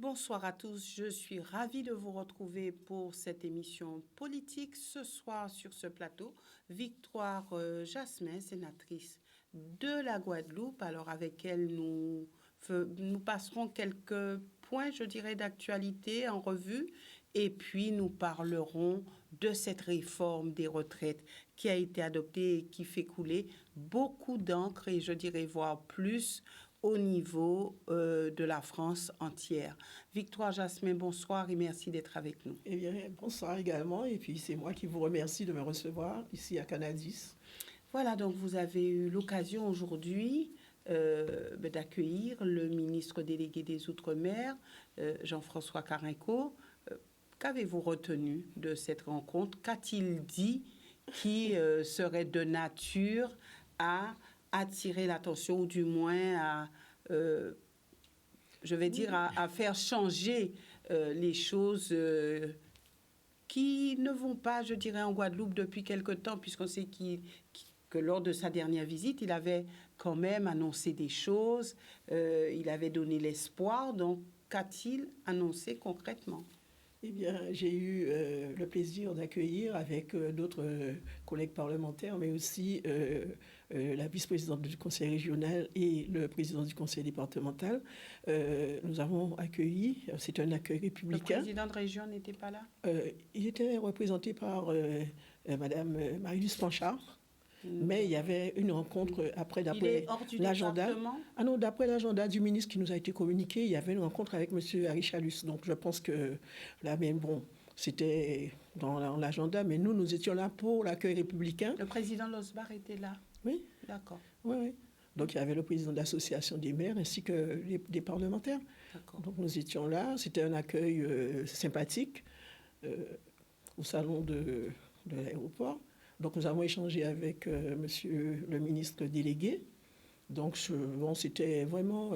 Bonsoir à tous, je suis ravie de vous retrouver pour cette émission politique. Ce soir sur ce plateau, Victoire Jasmin, sénatrice de la Guadeloupe. Alors avec elle, nous passerons quelques points, je dirais, d'actualité en revue. Et puis nous parlerons de cette réforme des retraites qui a été adoptée et qui fait couler beaucoup d'encre et je dirais voire plus au niveau de la France entière. Victoire Jasmin, bonsoir et merci d'être avec nous. Eh bien, bonsoir également. Et puis, c'est moi qui vous remercie de me recevoir ici à Canadis. Voilà, donc vous avez eu l'occasion aujourd'hui d'accueillir le ministre délégué des Outre-mer, Jean-François Carenco. Qu'avez-vous retenu de cette rencontre? Qu'a-t-il dit qui serait de nature à attirer l'attention ou du moins à, je vais dire, à faire changer les choses qui ne vont pas, je dirais, en Guadeloupe depuis quelque temps, puisqu'on sait que lors de sa dernière visite, il avait quand même annoncé des choses, il avait donné l'espoir. Donc, qu'a-t-il annoncé concrètement? Eh bien, j'ai eu le plaisir d'accueillir avec d'autres collègues parlementaires, mais aussi la vice-présidente du conseil régional et le président du conseil départemental. Nous avons accueilli, c'est un accueil républicain. Le président de région n'était pas là? Il était représenté par Madame Marie-Luce Panchard. Mais il y avait une rencontre après, d'après l'agenda. Ah non, d'après l'agenda du ministre qui nous a été communiqué, il y avait une rencontre avec M. Harichalus. Donc je pense que là, même bon, c'était dans l'agenda, mais nous étions là pour l'accueil républicain. Le président Losbar était là? Oui. D'accord. Oui, oui. Donc il y avait le président de l'association des maires ainsi que des parlementaires. D'accord. Donc nous étions là. C'était un accueil sympathique au salon de l'aéroport. Donc nous avons échangé avec monsieur le ministre délégué. Donc bon, c'était vraiment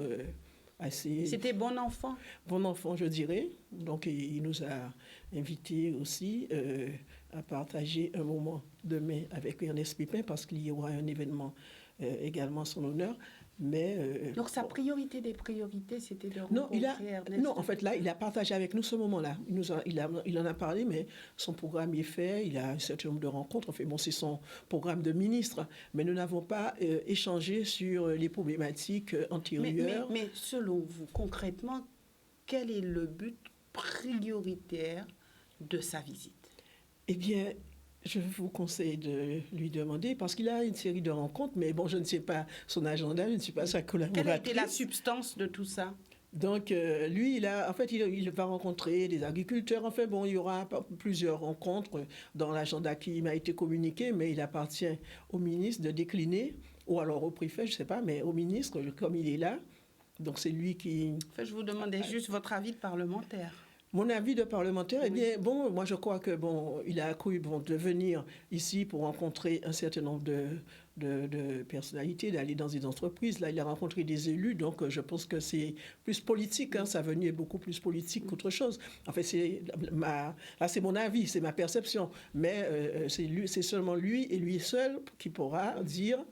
assez... C'était bon enfant? Bon enfant, je dirais. Donc il nous a invités aussi à partager un moment demain avec Ernest Pépin parce qu'il y aura un événement également en son honneur. Mais, donc sa priorité des priorités, c'était de rencontrer Ernest? Non, en fait, là, il a partagé avec nous ce moment-là. Il en a parlé, mais son programme est fait. Il a un certain nombre de rencontres. Enfin, bon, c'est son programme de ministre. Mais nous n'avons pas échangé sur les problématiques antérieures. Mais selon vous, concrètement, quel est le but prioritaire de sa visite? Eh bien, je vous conseille de lui demander, parce qu'il a une série de rencontres, mais bon, je ne sais pas son agenda, je ne suis pas sa collaboratrice. Quelle a été la substance de tout ça? Donc, lui, il va rencontrer des agriculteurs. Enfin, bon, il y aura plusieurs rencontres dans l'agenda qui m'a été communiqué, mais il appartient au ministre de décliner, ou alors au préfet, je ne sais pas, mais au ministre, comme il est là. Donc, c'est lui qui... Enfin, je vous demandais juste votre avis de parlementaire. Mon avis de parlementaire, eh bien, bon, moi je crois que bon, il a cru de venir ici pour rencontrer un certain nombre de personnalités, d'aller dans des entreprises. Là, il a rencontré des élus, donc je pense que c'est plus politique. Hein, sa venue est beaucoup plus politique qu'autre chose. En fait, c'est mon avis, c'est ma perception. Mais c'est seulement lui et lui seul qui pourra dire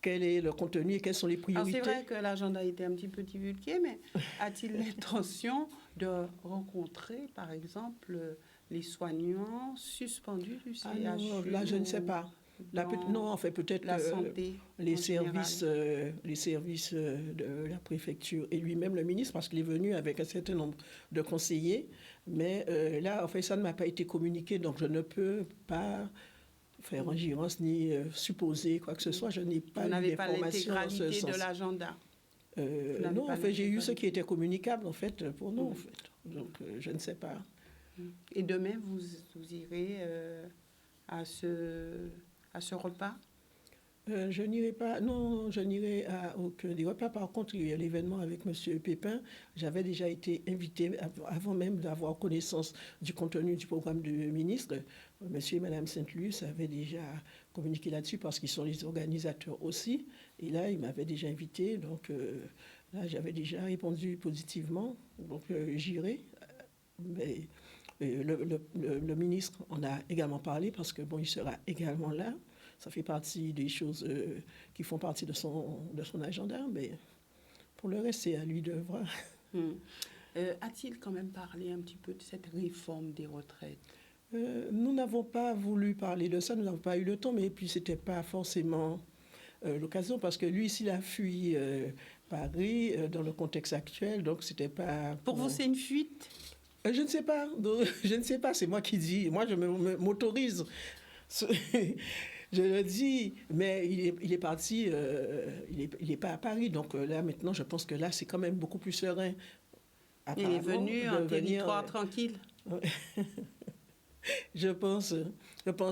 quel est le contenu et quelles sont les priorités. Alors c'est vrai que l'agenda a été un petit peu divulgué, mais a-t-il l'intention de rencontrer, par exemple, les soignants suspendus du CHU? Ah non, là, je ne sais pas. Non, en fait, peut-être la santé les services de la préfecture et lui-même le ministre, parce qu'il est venu avec un certain nombre de conseillers. Mais là, en fait, ça ne m'a pas été communiqué, donc je ne peux pas faire ingérence ni supposer quoi que ce soit. Je n'ai pas d'informations en ce sens. Vous n'avez pas l'intégralité de l'agenda? Non, en fait, j'ai eu ce qui était communicable, en fait, pour nous, en fait. Donc, je ne sais pas. Et demain, vous irez à ce repas? Je n'irai pas, non, je n'irai à aucun des repas. Par contre, il y a l'événement avec M. Pépin. J'avais déjà été invité avant même d'avoir connaissance du contenu du programme du ministre. M. et Mme Saint-Luce avaient déjà communiqué là-dessus parce qu'ils sont les organisateurs aussi. Et là, ils m'avaient déjà invité. Donc là, j'avais déjà répondu positivement. Donc j'irai. Mais le ministre en a également parlé parce que bon, il sera également là. Ça fait partie des choses qui font partie de son agenda, mais pour le reste, c'est à lui de voir. A-t-il quand même parlé un petit peu de cette réforme des retraites? Nous n'avons pas voulu parler de ça, nous n'avons pas eu le temps, mais puis c'était pas forcément l'occasion parce que lui, s'il a fui Paris dans le contexte actuel, donc c'était pas. Pour vous, c'est une fuite? Je ne sais pas, donc, je ne sais pas, c'est moi qui dis, moi je m'autorise. Je le dis, mais il est parti, il est pas à Paris, donc là maintenant je pense que là c'est quand même beaucoup plus serein. Il est venu en territoire tranquille. Je pense.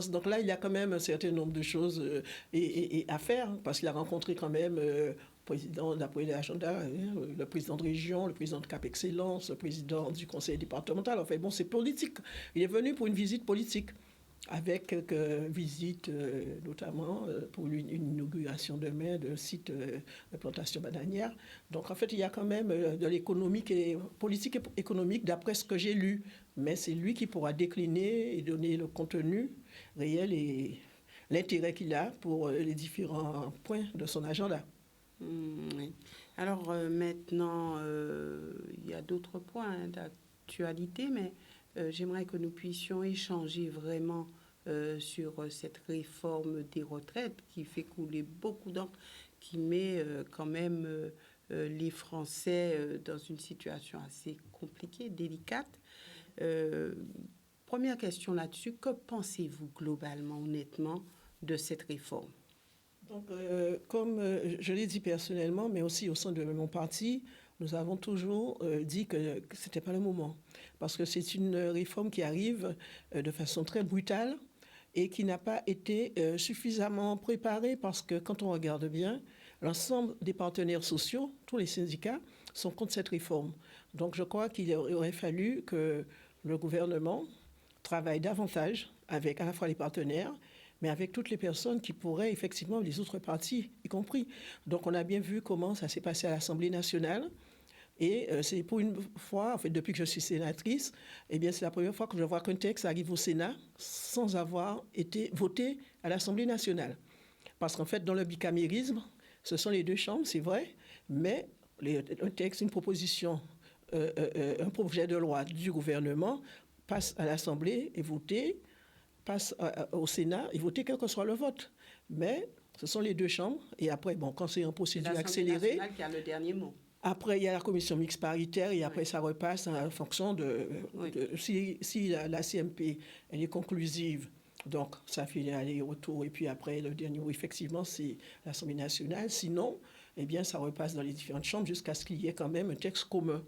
Donc là, il y a quand même un certain nombre de choses et à faire, parce qu'il a rencontré quand même le président de la Agenda, le président de région, le président de Cap Excellence, le président du conseil départemental. Enfin bon, c'est politique. Il est venu pour une visite politique, avec quelques visites, notamment pour une inauguration demain d'un site de plantation bananière. Donc en fait, il y a quand même de l'économique et politique et économique d'après ce que j'ai lu. Mais c'est lui qui pourra décliner et donner le contenu réel et l'intérêt qu'il a pour les différents points de son agenda. Oui. Alors maintenant, il y a d'autres points d'actualité, mais j'aimerais que nous puissions échanger vraiment sur cette réforme des retraites qui fait couler beaucoup d'encre, qui met quand même les Français dans une situation assez compliquée, délicate. Première question là-dessus, que pensez-vous globalement, honnêtement, de cette réforme? Donc, comme je l'ai dit personnellement, mais aussi au sein de mon parti, nous avons toujours dit que ce n'était pas le moment. Parce que c'est une réforme qui arrive de façon très brutale et qui n'a pas été suffisamment préparée parce que quand on regarde bien, l'ensemble des partenaires sociaux, tous les syndicats, sont contre cette réforme. Donc je crois qu'il aurait fallu que le gouvernement travaille davantage avec à la fois les partenaires, mais avec toutes les personnes qui pourraient effectivement, les autres partis y compris. Donc on a bien vu comment ça s'est passé à l'Assemblée nationale. Et c'est pour une fois, en fait, depuis que je suis sénatrice, eh bien, c'est la première fois que je vois qu'un texte arrive au Sénat sans avoir été voté à l'Assemblée nationale. Parce qu'en fait, dans le bicamérisme, ce sont les deux chambres, c'est vrai, mais un texte, une proposition, un projet de loi du gouvernement passe à l'Assemblée et voté, passe au Sénat et voté quel que soit le vote. Mais ce sont les deux chambres. Et après, bon, quand c'est en procédure accélérée, nationale qui a le dernier mot. Après, il y a la commission mixte paritaire et après, ça repasse en fonction de si la CMP elle est conclusive. Donc, ça fait aller-retour. Et puis après, le dernier mot, effectivement, c'est l'Assemblée nationale. Sinon, eh bien, ça repasse dans les différentes chambres jusqu'à ce qu'il y ait quand même un texte commun.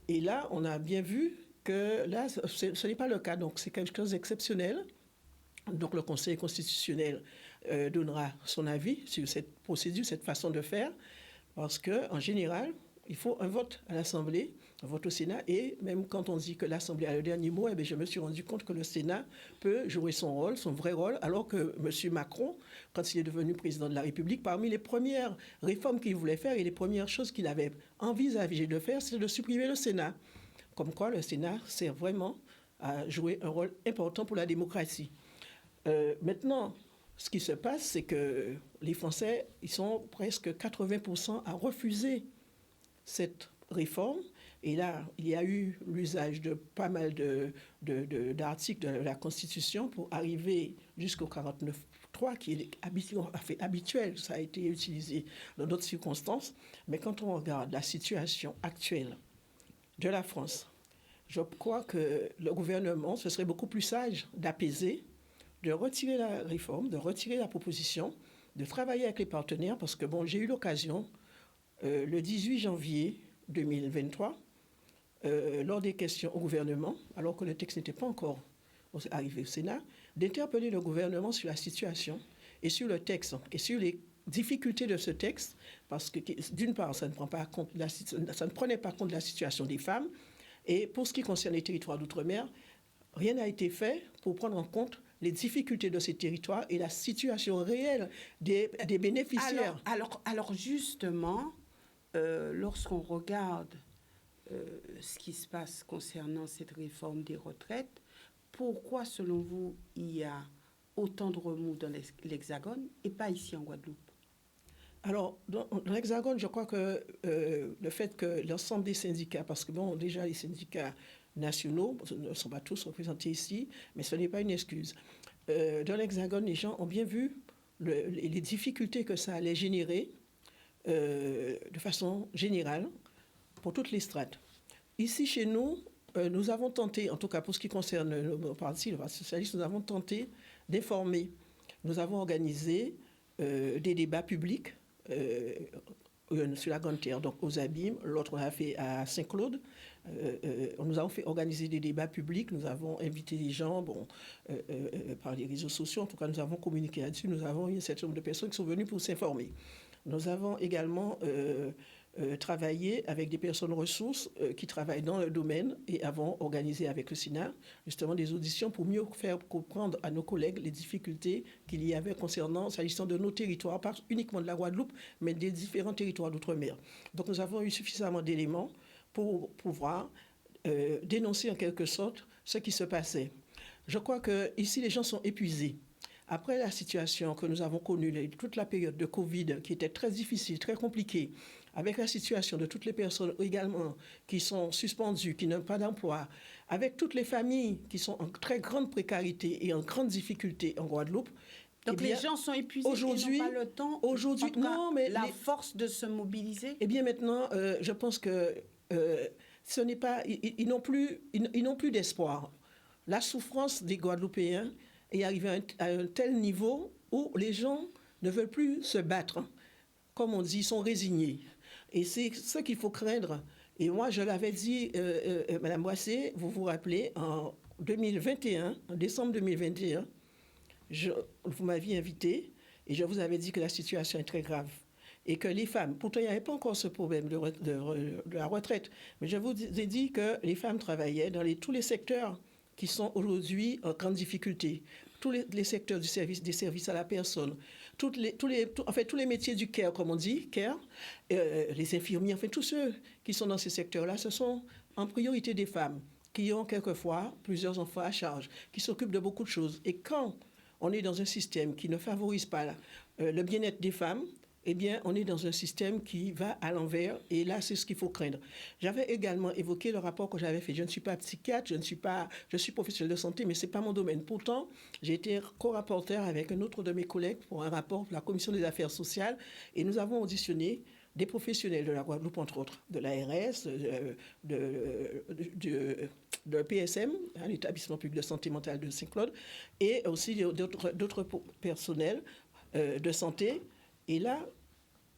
Et là, on a bien vu que là, ce n'est pas le cas. Donc, c'est quelque chose d'exceptionnel. Donc, le Conseil constitutionnel donnera son avis sur cette procédure, cette façon de faire. Parce qu'en général, il faut un vote à l'Assemblée, un vote au Sénat, et même quand on dit que l'Assemblée a le dernier mot, eh bien, je me suis rendu compte que le Sénat peut jouer son rôle, son vrai rôle, alors que M. Macron, quand il est devenu président de la République, parmi les premières réformes qu'il voulait faire et les premières choses qu'il avait envisagé de faire, c'est de supprimer le Sénat. Comme quoi le Sénat sert vraiment à jouer un rôle important pour la démocratie. Maintenant, ce qui se passe, c'est que les Français, ils sont presque 80% à refuser cette réforme. Et là, il y a eu l'usage de pas mal d'articles de la Constitution pour arriver jusqu'au 49.3, qui est habituel. Ça a été utilisé dans d'autres circonstances. Mais quand on regarde la situation actuelle de la France, je crois que le gouvernement, ce serait beaucoup plus sage d'apaiser, de retirer la réforme, de retirer la proposition, de travailler avec les partenaires, parce que bon, j'ai eu l'occasion, le 18 janvier 2023, lors des questions au gouvernement, alors que le texte n'était pas encore arrivé au Sénat, d'interpeller le gouvernement sur la situation et sur le texte, et sur les difficultés de ce texte, parce que d'une part, ça ne prenait pas compte de la situation des femmes, et pour ce qui concerne les territoires d'outre-mer, rien n'a été fait pour prendre en compte les difficultés de ces territoires et la situation réelle des bénéficiaires. Alors justement, lorsqu'on regarde ce qui se passe concernant cette réforme des retraites, pourquoi, selon vous, il y a autant de remous dans l'Hexagone et pas ici en Guadeloupe? Alors, dans l'Hexagone, je crois que le fait que l'ensemble des syndicats, parce que bon, déjà les syndicats nationaux ne sont pas tous représentés ici, mais ce n'est pas une excuse. Dans l'Hexagone, les gens ont bien vu les difficultés que ça allait générer de façon générale pour toutes les strates. Ici, chez nous, nous avons tenté, en tout cas pour ce qui concerne le Parti socialiste, nous avons tenté d'informer. Nous avons organisé des débats publics sur la Grande Terre, donc aux Abîmes. L'autre, on l'a fait à Saint-Claude. Nous avons organisé des débats publics. Nous avons invité les gens par les réseaux sociaux. En tout cas, nous avons communiqué là-dessus. Nous avons eu un certain nombre de personnes qui sont venues pour s'informer. Nous avons également travaillé avec des personnes ressources qui travaillent dans le domaine et avons organisé avec le SINA justement des auditions pour mieux faire comprendre à nos collègues les difficultés qu'il y avait s'agissant de nos territoires, pas uniquement de la Guadeloupe, mais des différents territoires d'outre-mer. Donc nous avons eu suffisamment d'éléments pour pouvoir dénoncer en quelque sorte ce qui se passait. Je crois qu'ici, les gens sont épuisés. Après la situation que nous avons connue, toute la période de Covid qui était très difficile, très compliquée, avec la situation de toutes les personnes également qui sont suspendues, qui n'ont pas d'emploi, avec toutes les familles qui sont en très grande précarité et en grande difficulté en Guadeloupe. Donc les gens sont épuisés, ils n'ont pas le temps, la force de se mobiliser. Eh bien maintenant, je pense que ce n'est pas, ils n'ont plus d'espoir. La souffrance des Guadeloupéens est arrivée à un tel niveau où les gens ne veulent plus se battre. Comme on dit, ils sont résignés. Et c'est ce qu'il faut craindre. Et moi, je l'avais dit, Madame Boissé, vous vous rappelez, en 2021, en décembre 2021, vous m'aviez invité et je vous avais dit que la situation est très grave. Et que les femmes, pourtant il n'y avait pas encore ce problème de la retraite, mais je vous ai dit que les femmes travaillaient dans tous les secteurs qui sont aujourd'hui en grande difficulté. Tous les secteurs des services à la personne, tous les métiers du care, comme on dit, care, les infirmiers, enfin tous ceux qui sont dans ces secteurs-là, ce sont en priorité des femmes qui ont quelquefois plusieurs enfants à charge, qui s'occupent de beaucoup de choses. Et quand on est dans un système qui ne favorise pas le bien-être des femmes, eh bien, on est dans un système qui va à l'envers, et là, c'est ce qu'il faut craindre. J'avais également évoqué le rapport que j'avais fait. Je ne suis pas psychiatre, je suis professionnel de santé, mais ce n'est pas mon domaine. Pourtant, j'ai été co-rapporteur avec un autre de mes collègues pour un rapport pour la Commission des affaires sociales, et nous avons auditionné des professionnels de la Guadeloupe, entre autres, de l'ARS, de PSM, l'établissement public de santé mentale de Saint-Claude, et aussi d'autres personnels de santé. Et là,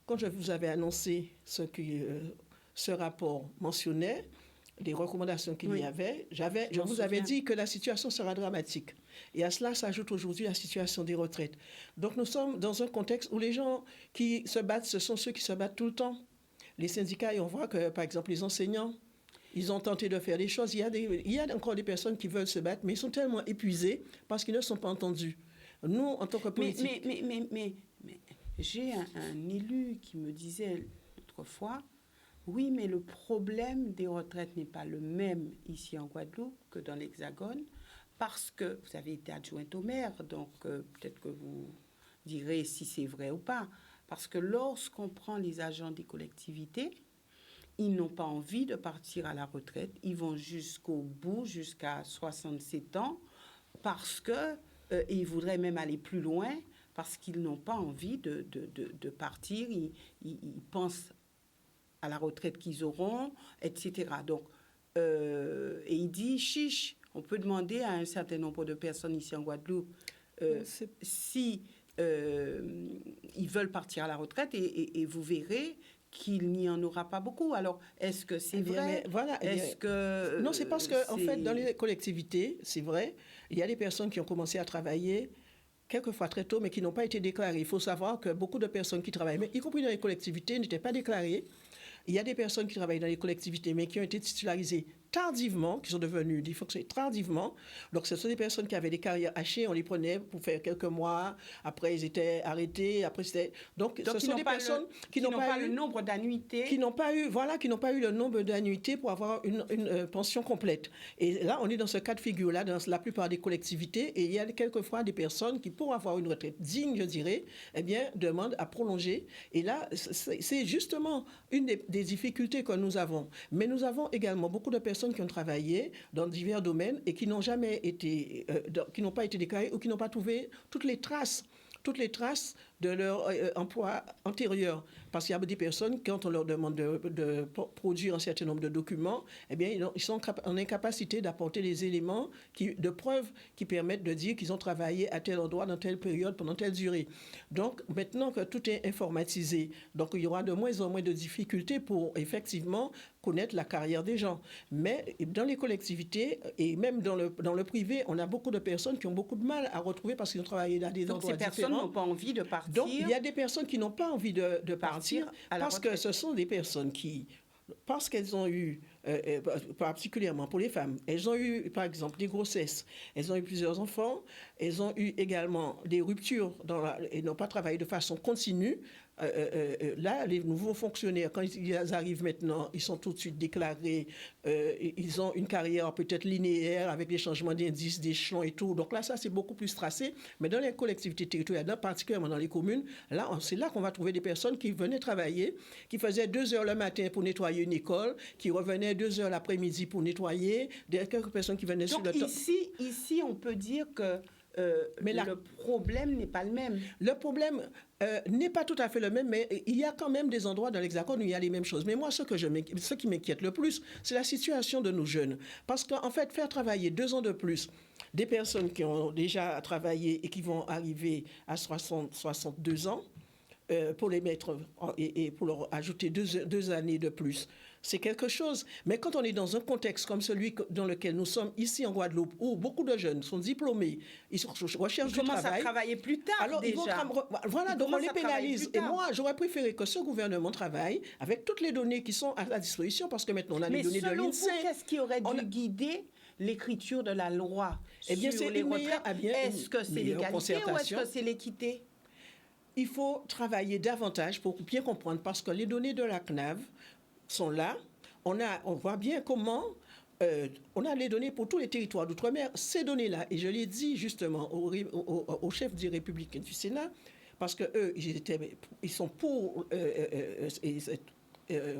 quand je vous avais annoncé ce que ce rapport mentionnait, les recommandations qu'il y avait, je vous avais dit que la situation sera dramatique. Et à cela s'ajoute aujourd'hui la situation des retraites. Donc nous sommes dans un contexte où les gens qui se battent, ce sont ceux qui se battent tout le temps. Les syndicats, et on voit que, par exemple, les enseignants, ils ont tenté de faire des choses. Il y a encore des personnes qui veulent se battre, mais ils sont tellement épuisés parce qu'ils ne sont pas entendus. Nous, en tant que politiques... Mais j'ai un élu qui me disait autrefois, oui, mais le problème des retraites n'est pas le même ici en Guadeloupe que dans l'Hexagone, parce que vous avez été adjointe au maire, donc peut-être que vous direz si c'est vrai ou pas, parce que lorsqu'on prend les agents des collectivités, ils n'ont pas envie de partir à la retraite, ils vont jusqu'au bout, jusqu'à 67 ans, parce que ils voudraient même aller plus loin, parce qu'ils n'ont pas envie de partir, ils pensent à la retraite qu'ils auront, etc. Donc, et il dit, chiche, on peut demander à un certain nombre de personnes ici en Guadeloupe si ils veulent partir à la retraite, et vous verrez qu'il n'y en aura pas beaucoup. Alors, est-ce que c'est vrai? Voilà. Non, c'est parce qu'en fait, dans les collectivités, c'est vrai, il y a des personnes qui ont commencé à travailler quelquefois très tôt, mais qui n'ont pas été déclarées. Il faut savoir que beaucoup de personnes qui travaillent, mais y compris dans les collectivités, n'étaient pas déclarées. Il y a des personnes qui travaillent dans les collectivités, mais qui ont été titularisées tardivement, qui sont devenus divorcés tardivement. Donc, ce sont des personnes qui avaient des carrières hachées, on les prenait pour faire quelques mois, après ils étaient arrêtés, après c'était... Donc ce sont des personnes qui n'ont pas eu le nombre d'annuités. Qui n'ont pas eu le nombre d'annuités pour avoir une pension complète. Et là, on est dans ce cas de figure-là, dans la plupart des collectivités, et il y a quelquefois des personnes qui, pour avoir une retraite digne, je dirais, eh bien, demandent à prolonger. Et là, c'est justement une des difficultés que nous avons. Mais nous avons également beaucoup de personnes qui ont travaillé dans divers domaines et qui n'ont jamais été, qui n'ont pas été déclarées ou qui n'ont pas trouvé toutes les traces de leur emploi antérieur. Parce qu'il y a des personnes, quand on leur demande de produire un certain nombre de documents, eh bien, ils sont en incapacité d'apporter les éléments de preuve qui permettent de dire qu'ils ont travaillé à tel endroit, dans telle période, pendant telle durée. Donc, maintenant que tout est informatisé, donc il y aura de moins en moins de difficultés pour, effectivement, connaître la carrière des gens. Mais dans les collectivités et même dans le privé, on a beaucoup de personnes qui ont beaucoup de mal à retrouver parce qu'ils ont travaillé dans des endroits différents. Donc, ces personnes n'ont pas envie de partir. Donc, il y a des personnes qui n'ont pas envie de partir parce que ce sont des personnes qui, parce qu'elles ont eu, particulièrement pour les femmes, elles ont eu, par exemple, des grossesses, elles ont eu plusieurs enfants, elles ont eu également des ruptures et n'ont pas travaillé de façon continue. Là, les nouveaux fonctionnaires, quand ils arrivent maintenant, ils sont tout de suite déclarés, ils ont une carrière peut-être linéaire avec des changements d'indices, d'échelons et tout. Donc là, ça, c'est beaucoup plus tracé. Mais dans les collectivités territoriales, particulièrement dans les communes, là, c'est là qu'on va trouver des personnes qui venaient travailler, qui faisaient 2 heures le matin pour nettoyer une école, qui revenaient 2 heures l'après-midi pour nettoyer, quelques personnes qui venaient sur le temps. Ici, on peut dire que mais le problème n'est pas le même. Le problème n'est pas tout à fait le même, mais il y a quand même des endroits dans l'Hexagone où il y a les mêmes choses. Mais moi, ce qui m'inquiète le plus, c'est la situation de nos jeunes. Parce qu'en fait, faire travailler 2 ans de plus des personnes qui ont déjà travaillé et qui vont arriver à 62 ans, pour les mettre et pour leur ajouter 2 années de plus, c'est quelque chose. Mais quand on est dans un contexte comme celui dans lequel nous sommes ici en Guadeloupe, où beaucoup de jeunes sont diplômés, ils recherchent du travail. Ils commencent à travailler plus tard. Alors, déjà. Donc on les pénalise. Et moi, j'aurais préféré que ce gouvernement travaille avec toutes les données qui sont à la disposition, parce que maintenant on a les données de l'INSEE. Mais qu'est-ce qui aurait dû guider l'écriture de la loi sur les retraites? Est-ce que c'est l'égalité ou est-ce que c'est l'équité? Il faut travailler davantage pour bien comprendre, parce que les données de la CNAV sont là. On voit bien comment on a les données pour tous les territoires d'outre-mer. Ces données-là, et je l'ai dit justement au chef des Républicains du Sénat, parce qu'eux, ils sont pour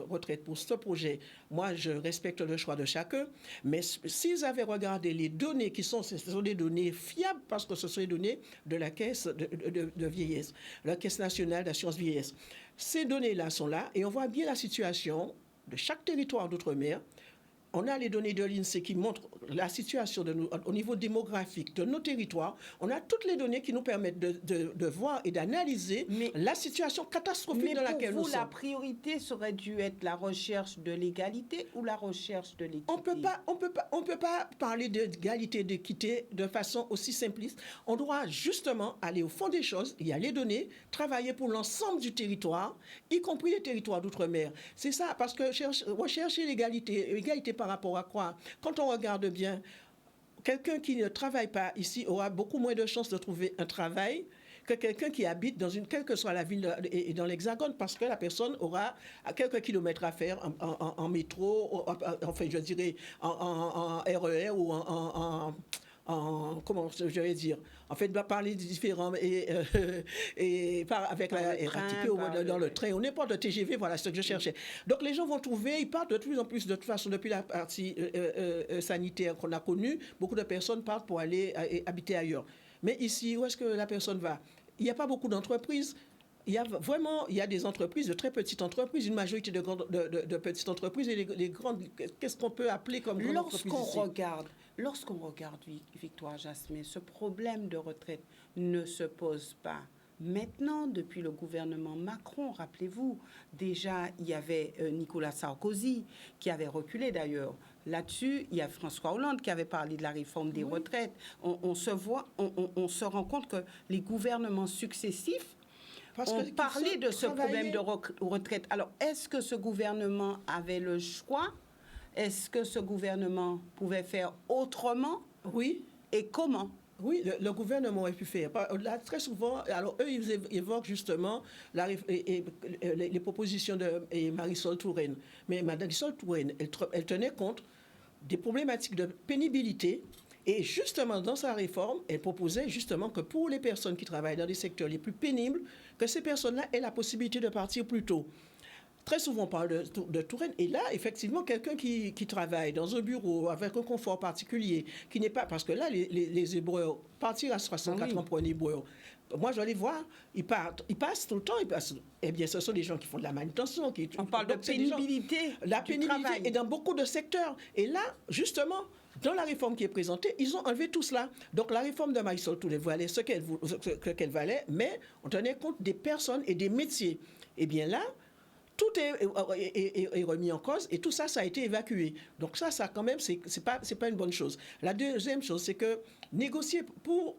retraite pour ce projet. Moi, je respecte le choix de chacun, mais s'ils avaient regardé les données ce sont des données fiables, parce que ce sont les données de la caisse de vieillesse, la Caisse nationale d'assurance vieillesse. Ces données-là sont là, et on voit bien la situation de chaque territoire d'outre-mer. On a les données de l'INSEE qui montrent la situation au niveau démographique de nos territoires. On a toutes les données qui nous permettent de voir et d'analyser la situation catastrophique dans laquelle nous sommes. Mais pour vous, la priorité serait dû être la recherche de l'égalité ou la recherche de l'équité? On peut pas parler d'égalité et d'équité de façon aussi simpliste. On doit justement aller au fond des choses. Il y a les données, travailler pour l'ensemble du territoire, y compris les territoires d'outre-mer. C'est ça, parce que rechercher l'égalité par rapport à quoi? Quand on regarde bien, quelqu'un qui ne travaille pas ici aura beaucoup moins de chances de trouver un travail que quelqu'un qui habite quelle que soit la ville et dans l'Hexagone, parce que la personne aura quelques kilomètres à faire en métro, enfin je dirais en RER ou comment je vais dire, en fait, parler des différents avec la RATP dans le train ou n'importe le TGV, voilà ce que je cherchais. Donc les gens vont trouver, ils partent de plus en plus, de toute façon, depuis la partie sanitaire qu'on a connue, beaucoup de personnes partent pour aller habiter ailleurs. Mais ici, où est-ce que la personne va? Il n'y a pas beaucoup d'entreprises. Il y a des entreprises, de très petites entreprises, une majorité de petites entreprises et les grandes, qu'est-ce qu'on peut appeler comme grandes entreprises ici? Lorsqu'on regarde, Victoire Jasmin, ce problème de retraite ne se pose pas. Maintenant, depuis le gouvernement Macron, rappelez-vous, déjà, il y avait Nicolas Sarkozy qui avait reculé d'ailleurs. Là-dessus, il y a François Hollande qui avait parlé de la réforme des retraites. On se rend compte que les gouvernements successifs ont parlé de ce problème de retraite. Alors, est-ce que ce gouvernement avait le choix? Est-ce que ce gouvernement pouvait faire autrement Oui. et comment? Oui, le gouvernement aurait pu faire. Là, très souvent, alors eux, ils évoquent justement les propositions de Marisol Touraine. Mais Marisol Touraine, elle tenait compte des problématiques de pénibilité. Et justement, dans sa réforme, elle proposait justement que pour les personnes qui travaillent dans les secteurs les plus pénibles, que ces personnes-là aient la possibilité de partir plus tôt. Très souvent, on parle de Touraine. Et là, effectivement, quelqu'un qui travaille dans un bureau avec un confort particulier, qui n'est pas... Parce que là, les éboueurs, partir à 64 ans pour un éboueur, moi, je vais les voir, ils passent tout le temps. Eh bien, ce sont des gens qui font de la manutention. On parle de pénibilité. La pénibilité est dans beaucoup de secteurs. Et là, justement, dans la réforme qui est présentée, ils ont enlevé tout cela. Donc, la réforme de Marisol Touraine valait ce qu'elle valait, mais on tenait compte des personnes et des métiers. Eh bien là, tout est remis en cause et tout ça, ça a été évacué. Donc ça quand même, c'est pas une bonne chose. La deuxième chose, c'est que négocier pour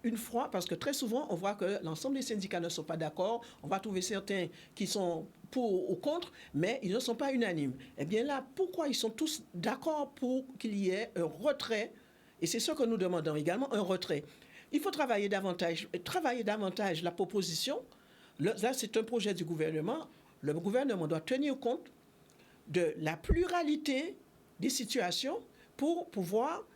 une fois, parce que très souvent, on voit que l'ensemble des syndicats ne sont pas d'accord. On va trouver certains qui sont pour ou contre, mais ils ne sont pas unanimes. Eh bien là, pourquoi ils sont tous d'accord pour qu'il y ait un retrait? Et c'est ce que nous demandons également, un retrait. Il faut travailler davantage la proposition. Là, c'est un projet du gouvernement. Le gouvernement doit tenir compte de la pluralité des situations pour pouvoir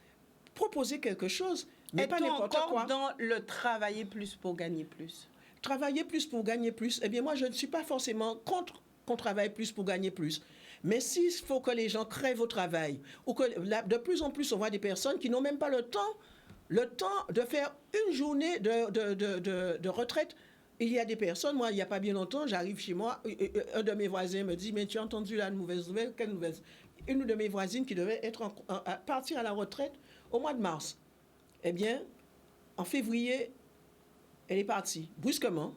proposer quelque chose, mais pas n'importe quoi. Dans le travailler plus pour gagner plus. Travailler plus pour gagner plus, eh bien moi, je ne suis pas forcément contre qu'on travaille plus pour gagner plus. Mais s'il faut que les gens crèvent au travail, ou que de plus en plus, on voit des personnes qui n'ont même pas le temps de faire une journée de retraite. Il y a des personnes, moi, il n'y a pas bien longtemps, j'arrive chez moi, un de mes voisins me dit, mais tu as entendu la mauvaise nouvelle? Quelle nouvelle? Une de mes voisines qui devait partir à la retraite au mois de mars. Eh bien, en février, elle est partie, brusquement.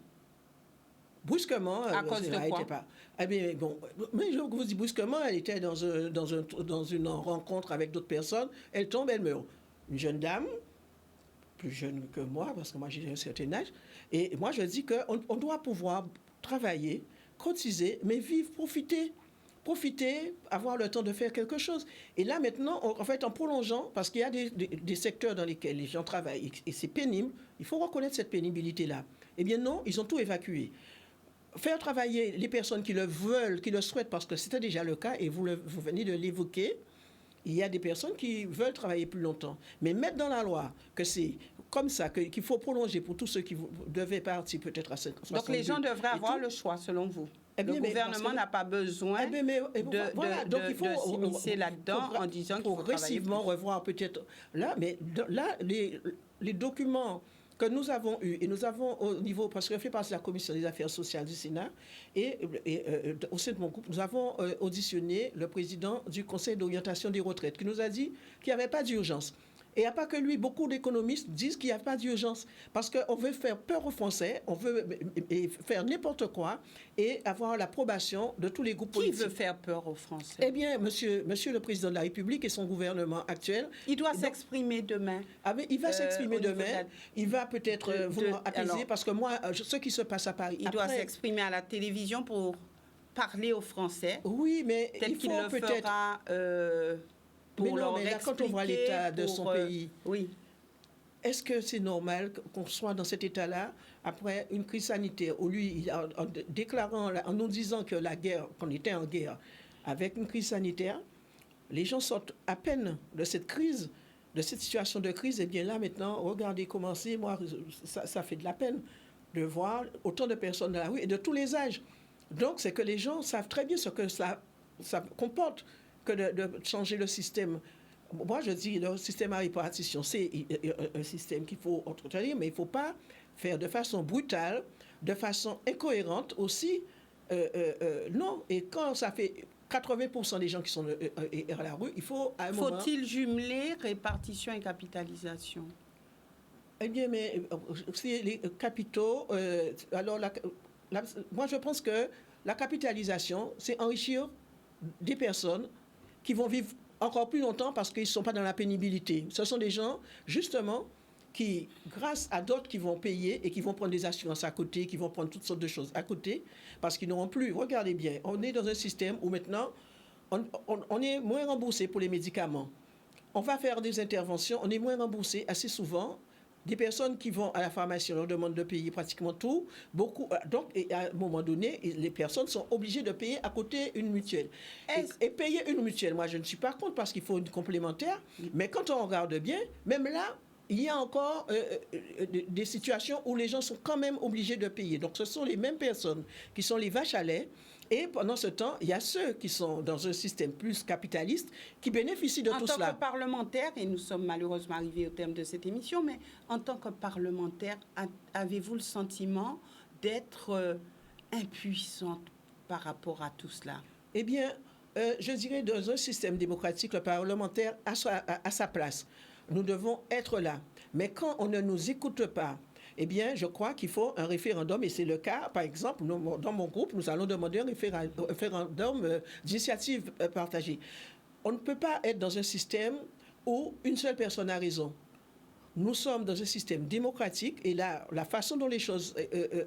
À cause de quoi? Eh bien, bon, mais je vous dis brusquement, elle était dans une rencontre avec d'autres personnes, elle tombe, elle meurt. Une jeune dame, plus jeune que moi, parce que moi j'ai un certain âge, et moi je dis qu'on doit pouvoir travailler, cotiser, mais vivre, profiter, avoir le temps de faire quelque chose. Et là maintenant, en prolongeant, parce qu'il y a des secteurs dans lesquels les gens travaillent, et c'est pénible, il faut reconnaître cette pénibilité-là. Eh bien non, ils ont tout évacué. Faire travailler les personnes qui le veulent, qui le souhaitent, parce que c'était déjà le cas, et vous venez de l'évoquer, il y a des personnes qui veulent travailler plus longtemps. Mais mettre dans la loi que c'est comme ça, qu'il faut prolonger pour tous ceux qui devaient partir peut-être à 50. Donc les gens devraient avoir le choix, selon vous. Le gouvernement n'a pas besoin de s'immiscer là-dedans en disant qu'il faut progressivement revoir peut-être là, mais là, les documents que nous avons eus, et nous avons au niveau, parce que je fais partie de la Commission des affaires sociales du Sénat, et au sein de mon groupe, nous avons auditionné le président du Conseil d'orientation des retraites, qui nous a dit qu'il n'y avait pas d'urgence. Et il n'y a pas que lui, beaucoup d'économistes disent qu'il n'y a pas d'urgence, parce qu'on veut faire peur aux Français, on veut faire n'importe quoi, et avoir l'approbation de tous les groupes politiques. Qui veut faire peur aux Français? Eh bien, monsieur le Président de la République et son gouvernement actuel. Il doit s'exprimer demain. Ah, mais il va s'exprimer demain. Il va peut-être vouloir apaiser, parce que moi, ce qui se passe à Paris... Il doit s'exprimer à la télévision pour parler aux Français. Oui, mais tel qu'il le fera... Mais non, mais là, quand on voit l'état de son pays, oui. Est-ce que c'est normal qu'on soit dans cet état-là après une crise sanitaire où lui, en déclarant, en nous disant que la guerre, qu'on était en guerre avec une crise sanitaire, les gens sortent à peine de cette crise, de cette situation de crise. Et bien là, maintenant, regardez comment c'est. Moi, ça fait de la peine de voir autant de personnes dans la rue et de tous les âges. Donc, c'est que les gens savent très bien ce que ça comporte que de changer le système. Moi, je dis, le système à répartition, c'est un système qu'il faut entretenir, mais il ne faut pas faire de façon brutale, de façon incohérente aussi. Non, et quand ça fait 80% des gens qui sont à la rue, il faut à un moment... Faut-il jumeler répartition et capitalisation? Eh bien, mais si les capitaux... alors, moi, je pense que la capitalisation, c'est enrichir des personnes qui vont vivre encore plus longtemps parce qu'ils ne sont pas dans la pénibilité. Ce sont des gens, justement, qui, grâce à d'autres qui vont payer et qui vont prendre des assurances à côté, qui vont prendre toutes sortes de choses à côté, parce qu'ils n'auront plus... Regardez bien, on est dans un système où maintenant, on est moins remboursé pour les médicaments. On va faire des interventions, on est moins remboursé assez souvent. Des personnes qui vont à la pharmacie, on leur demande de payer pratiquement tout. Donc, à un moment donné, les personnes sont obligées de payer à côté une mutuelle. Et payer une mutuelle, moi, je ne suis pas contre parce qu'il faut une complémentaire. Mais quand on regarde bien, même là, il y a encore des situations où les gens sont quand même obligés de payer. Donc, ce sont les mêmes personnes qui sont les vaches à lait. Et pendant ce temps, il y a ceux qui sont dans un système plus capitaliste qui bénéficient de tout cela. En tant que parlementaire, et nous sommes malheureusement arrivés au terme de cette émission, mais en tant que parlementaire, avez-vous le sentiment d'être impuissante par rapport à tout cela? Eh bien, je dirais dans un système démocratique, le parlementaire a sa place. Nous devons être là. Mais quand on ne nous écoute pas, eh bien, je crois qu'il faut un référendum, et c'est le cas, par exemple, dans mon groupe, nous allons demander un référendum d'initiative partagée. On ne peut pas être dans un système où une seule personne a raison. Nous sommes dans un système démocratique et là, la façon dont les choses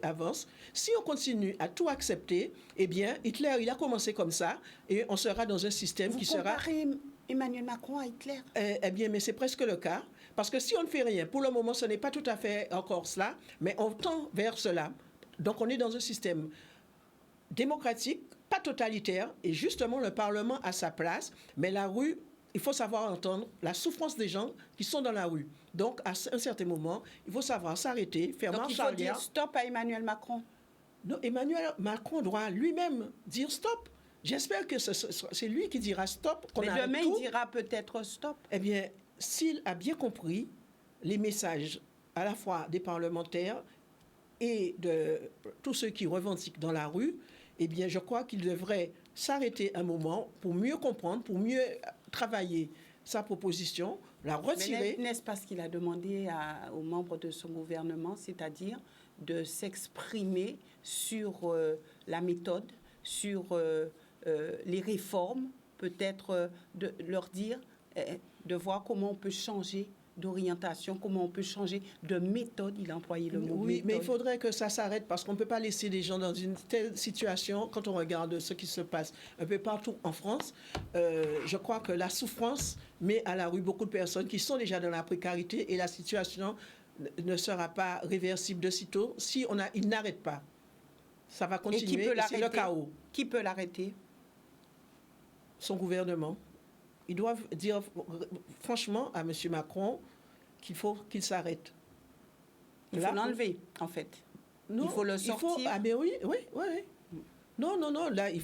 avancent, si on continue à tout accepter, eh bien, Hitler, il a commencé comme ça et on sera dans un système qui sera... Vous comparez Emmanuel Macron à Hitler? Eh bien, mais c'est presque le cas. Parce que si on ne fait rien, pour le moment, ce n'est pas tout à fait encore cela, mais on tend vers cela. Donc, on est dans un système démocratique, pas totalitaire, et justement, le Parlement a sa place, mais la rue, il faut savoir entendre la souffrance des gens qui sont dans la rue. Donc, à un certain moment, il faut savoir s'arrêter, faire marche arrière. Donc, il faut dire stop à Emmanuel Macron. Non, Emmanuel Macron doit lui-même dire stop. J'espère que c'est lui qui dira stop. Mais demain, il dira peut-être stop. Eh bien, s'il a bien compris les messages à la fois des parlementaires et de tous ceux qui revendiquent dans la rue, eh bien, je crois qu'il devrait s'arrêter un moment pour mieux comprendre, pour mieux travailler sa proposition, la retirer. Mais n'est-ce pas ce qu'il a demandé aux membres de son gouvernement, c'est-à-dire de s'exprimer sur la méthode, sur les réformes, peut-être de leur dire, de voir comment on peut changer d'orientation, comment on peut changer de méthode. Il a employé le mot oui, méthode. Mais il faudrait que ça s'arrête parce qu'on ne peut pas laisser les gens dans une telle situation quand on regarde ce qui se passe un peu partout en France. Je crois que la souffrance met à la rue beaucoup de personnes qui sont déjà dans la précarité et la situation ne sera pas réversible de sitôt si il n'arrête pas. Ça va continuer et c'est le chaos. Qui peut l'arrêter? Son gouvernement. Ils doivent dire franchement à M. Macron qu'il faut qu'il s'arrête. Il faut l'enlever, en fait. Non, il faut le sortir. Mais oui. Non. Là, il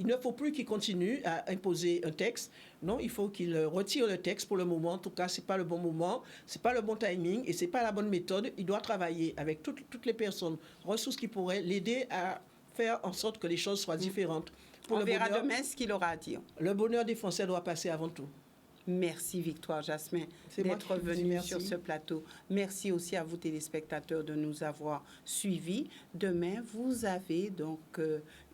ne faut plus qu'il continue à imposer un texte. Non, il faut qu'il retire le texte pour le moment. En tout cas, c'est pas le bon moment, c'est pas le bon timing et c'est pas la bonne méthode. Il doit travailler avec toutes les personnes, ressources qui pourraient l'aider à faire en sorte que les choses soient différentes. On verra demain ce qu'il aura à dire. Le bonheur des Français doit passer avant tout. Merci Victoire Jasmin d'être venue sur ce plateau. Merci aussi à vous téléspectateurs de nous avoir suivis. Demain, vous avez donc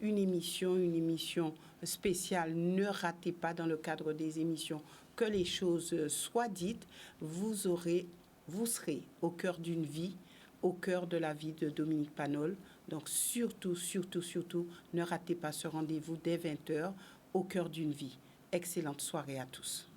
une émission spéciale. Ne ratez pas dans le cadre des émissions que les choses soient dites. Vous serez au cœur d'une vie, au cœur de la vie de Dominique Panol. Donc surtout, ne ratez pas ce rendez-vous dès 20h au cœur d'une vie. Excellente soirée à tous.